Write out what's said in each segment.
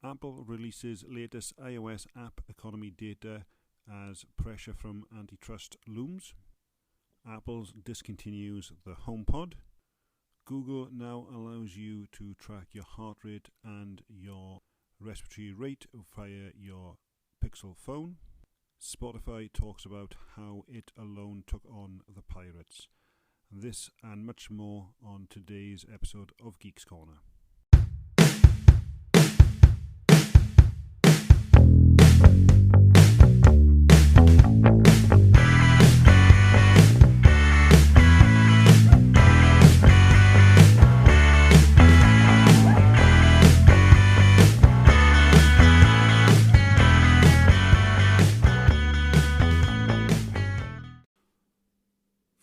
Apple releases latest iOS app economy data as pressure from antitrust looms. Apple discontinues the HomePod. Google now allows you to track your heart rate and your respiratory rate via your Pixel phone. Spotify talks about how it alone took on the pirates. This and much more on today's episode of Geekscorner.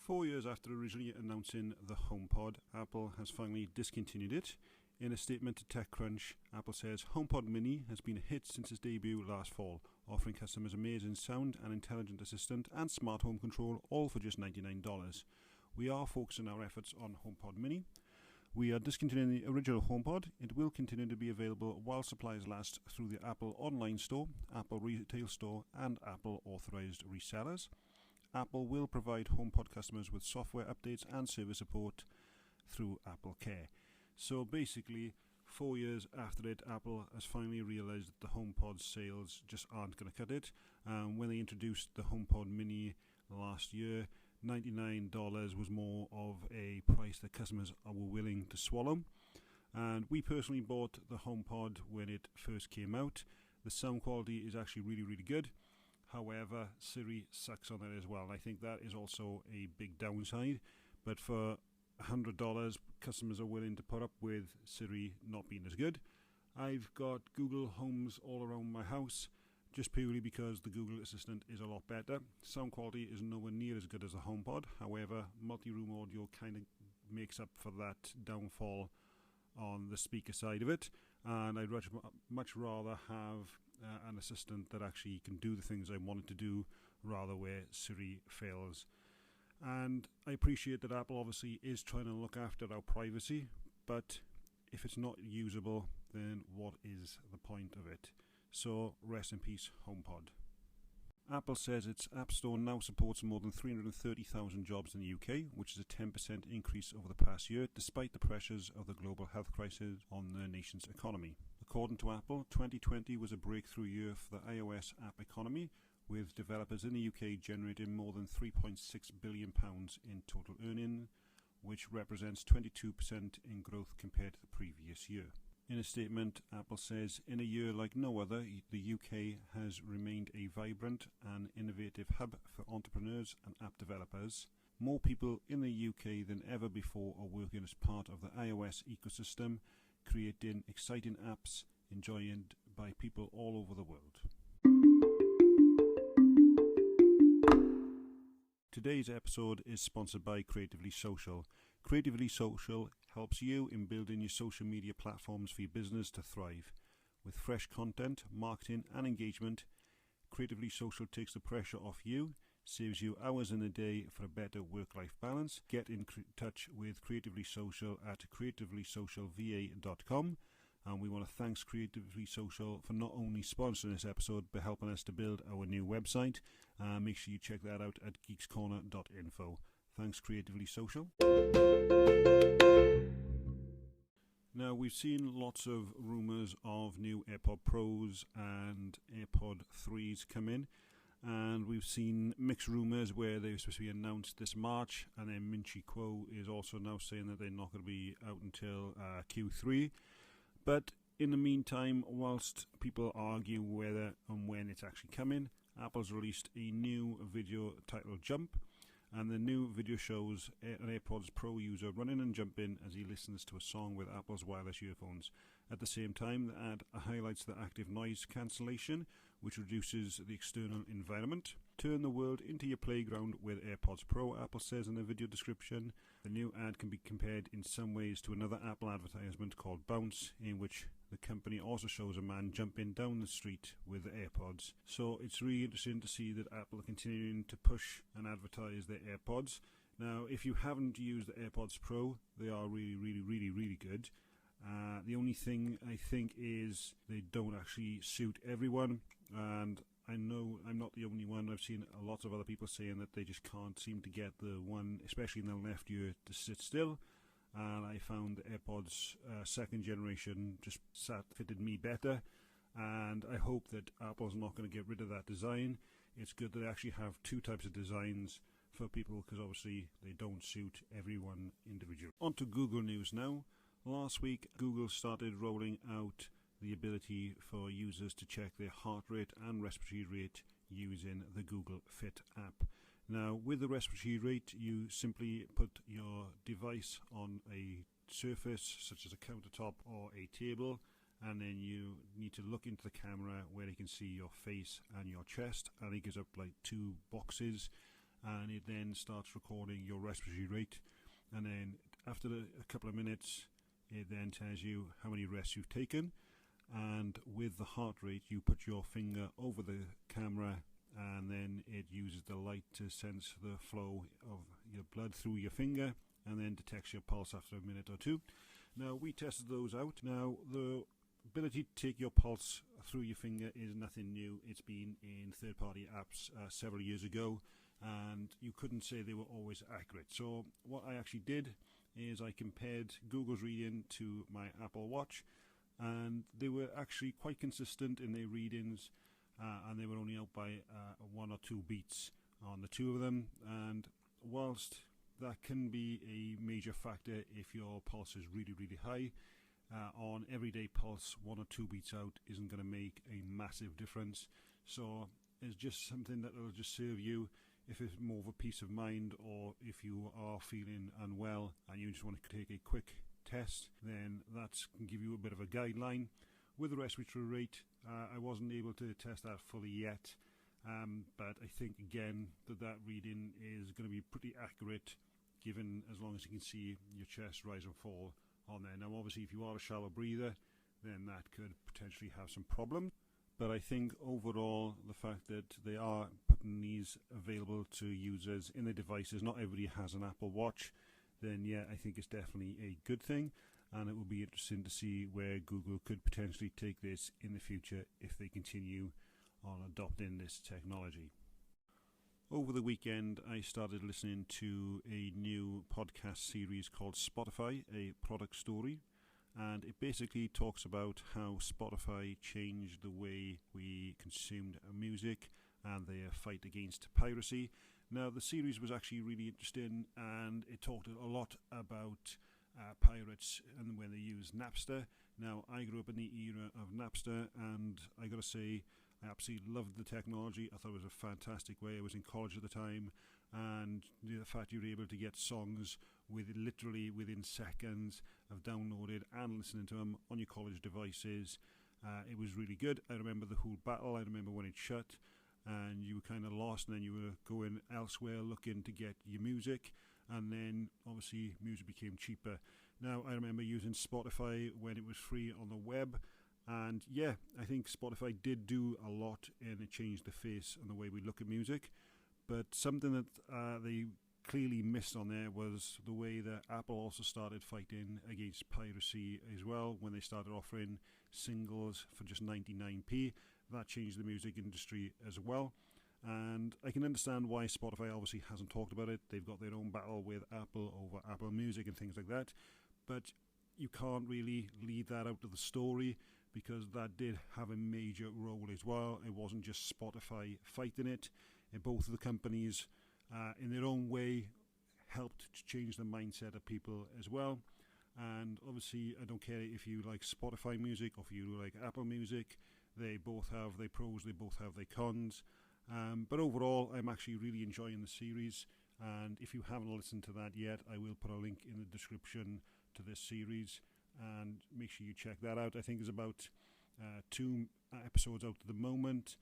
4 years after originally announcing the HomePod, Apple has finally discontinued it. In a statement to TechCrunch, Apple says HomePod Mini has been a hit since its debut last fall, offering customers amazing sound and intelligent assistant and smart home control, all for just $99. We are focusing our efforts on HomePod Mini. We are discontinuing the original HomePod. It will continue to be available while supplies last through the Apple online store, Apple retail store, and Apple authorized resellers. Apple will provide HomePod customers with software updates and service support through Apple Care. So basically, 4 years after it, Apple has finally realized that the HomePod sales just aren't going to cut it. When they introduced the HomePod Mini last year, $99 was more of a price that customers were willing to swallow. And we personally bought the HomePod when it first came out. The sound quality is actually really, really good. However, Siri sucks on it as well. I think that is also a big downside. But for $100, customers are willing to put up with Siri not being as good. I've got Google Homes all around my house, just purely because the Google Assistant is a lot better. Sound quality is nowhere near as good as the HomePod. However, multi-room audio kind of makes up for that downfall on the speaker side of it. And I'd much rather have an assistant that actually can do the things I want it to do, rather where Siri fails. And I appreciate that Apple obviously is trying to look after our privacy, but if it's not usable, then what is the point of it? So rest in peace, HomePod. Apple says its App Store now supports more than 330,000 jobs in the UK, which is a 10% increase over the past year, despite the pressures of the global health crisis on the nation's economy. According to Apple, 2020 was a breakthrough year for the iOS app economy, with developers in the UK generating more than £3.6 billion in total earnings, which represents 22% in growth compared to the previous year. In a statement, Apple says, in a year like no other, the UK has remained a vibrant and innovative hub for entrepreneurs and app developers. More people in the UK than ever before are working as part of the iOS ecosystem, creating exciting apps enjoyed by people all over the world. Today's episode is sponsored by Creatively Social. Creatively Social helps you in building your social media platforms for your business to thrive. With fresh content, marketing and engagement, Creatively Social takes the pressure off you, saves you hours in a day for a better work-life balance. Get in touch with Creatively Social at creativelysocialva.com. And we want to thank Creatively Social for not only sponsoring this episode, but helping us to build our new website. Make sure you check that out at geekscorner.info. Thanks, Creatively Social. Now, we've seen lots of rumours of new AirPod Pros and AirPod 3s come in. And we've seen mixed rumours where they were supposed to be announced this March. And then Minchi Kuo is also now saying that they're not going to be out until Q3. But in the meantime, whilst people argue whether and when it's actually coming, Apple's released a new video titled Jump, and the new video shows an AirPods Pro user running and jumping as he listens to a song with Apple's wireless earphones. At the same time, the ad highlights the active noise cancellation, which reduces the external environment. Turn the world into your playground with AirPods Pro, Apple says in the video description. The new ad can be compared in some ways to another Apple advertisement called Bounce, in which the company also shows a man jumping down the street with the AirPods. So it's really interesting to see that Apple are continuing to push and advertise their AirPods. Now, if you haven't used the AirPods Pro, they are really, really, really, really good. The only thing I think is they don't actually suit everyone, and I know I'm not the only one. I've seen a lot of other people saying that they just can't seem to get the one, especially in the left ear, to sit still. And I found the AirPods second generation just fitted me better, and I hope that Apple's not going to get rid of that design. It's good that they actually have two types of designs for people, because obviously they don't suit everyone individually. On to Google news now. Last week, Google started rolling out the ability for users to check their heart rate and respiratory rate using the Google Fit app. Now, with the respiratory rate, you simply put your device on a surface, such as a countertop or a table, and then you need to look into the camera where you can see your face and your chest, and it gives up like two boxes, and it then starts recording your respiratory rate, and then after a couple of minutes it then tells you how many rests you've taken. And with the heart rate, you put your finger over the camera, and then it uses the light to sense the flow of your blood through your finger, and then detects your pulse after a minute or two. Now, we tested those out. Now, the ability to take your pulse through your finger is nothing new. It's been in third-party apps several years ago, and you couldn't say they were always accurate. So what I actually did is I compared Google's reading to my Apple Watch, and they were actually quite consistent in their readings, and they were only out by 1 or 2 beats on the two of them. And whilst that can be a major factor if your pulse is really, really high, on everyday pulse, 1 or 2 beats out isn't going to make a massive difference. So it's just something that will just serve you if it's more of a peace of mind, or if you are feeling unwell and you just want to take a quick test, then that can give you a bit of a guideline. With the respiratory rate, I wasn't able to test that fully yet, but I think again that reading is going to be pretty accurate, given as long as you can see your chest rise and fall on there. Now obviously if you are a shallow breather, then that could potentially have some problems, but I think overall the fact that they are putting these available to users in their devices, not everybody has an Apple Watch, then yeah, I think it's definitely a good thing, and it will be interesting to see where Google could potentially take this in the future if they continue on adopting this technology. Over the weekend, I started listening to a new podcast series called Spotify, a product story, and it basically talks about how Spotify changed the way we consumed music and their fight against piracy. Now, the series was actually really interesting, and it talked a lot about pirates and when they used Napster. Now, I grew up in the era of Napster, and I got to say, I absolutely loved the technology. I thought it was a fantastic way. I was in college at the time, and the fact you were able to get songs literally within seconds of downloaded and listening to them on your college devices, it was really good. I remember the whole battle. I remember when it shut and you were kind of lost, and then you were going elsewhere looking to get your music, and then obviously music became cheaper. Now, I remember using Spotify when it was free on the web, and yeah, I think Spotify did do a lot, and it changed the face and the way we look at music. But something that they clearly missed on there was the way that Apple also started fighting against piracy as well, when they started offering singles for just 99p. That changed the music industry as well, and I can understand why Spotify obviously hasn't talked about it. They've got their own battle with Apple over Apple Music and things like that, but you can't really leave that out of the story, because that did have a major role as well. It wasn't just Spotify fighting it. Both of the companies, in their own way, helped to change the mindset of people as well. And obviously, I don't care if you like Spotify music or if you like Apple Music. They both have their pros, they both have their cons. But overall, I'm actually really enjoying the series. And if you haven't listened to that yet, I will put a link in the description to this series, and make sure you check that out. I think there's about 2 episodes out at the moment.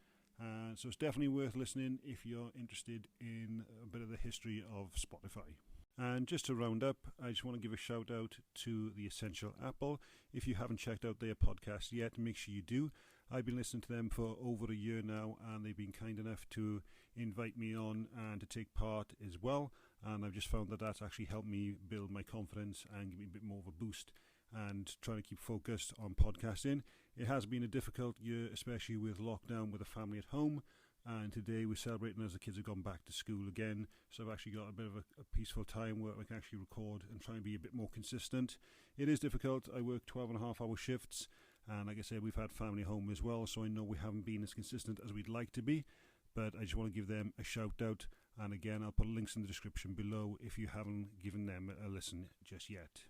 So it's definitely worth listening if you're interested in a bit of the history of Spotify. And just to round up, I just want to give a shout out to The Essential Apple. If you haven't checked out their podcast yet, make sure you do. I've been listening to them for over a year now, and they've been kind enough to invite me on and to take part as well. And I've just found that that's actually helped me build my confidence and give me a bit more of a boost and trying to keep focused on podcasting. It has been a difficult year, especially with lockdown with a family at home. And today we're celebrating as the kids have gone back to school again. So I've actually got a bit of a peaceful time where I can actually record and try and be a bit more consistent. It is difficult. I work 12.5-hour shifts. And like I said, we've had family home as well. So I know we haven't been as consistent as we'd like to be. But I just want to give them a shout out. And again, I'll put links in the description below if you haven't given them a listen just yet.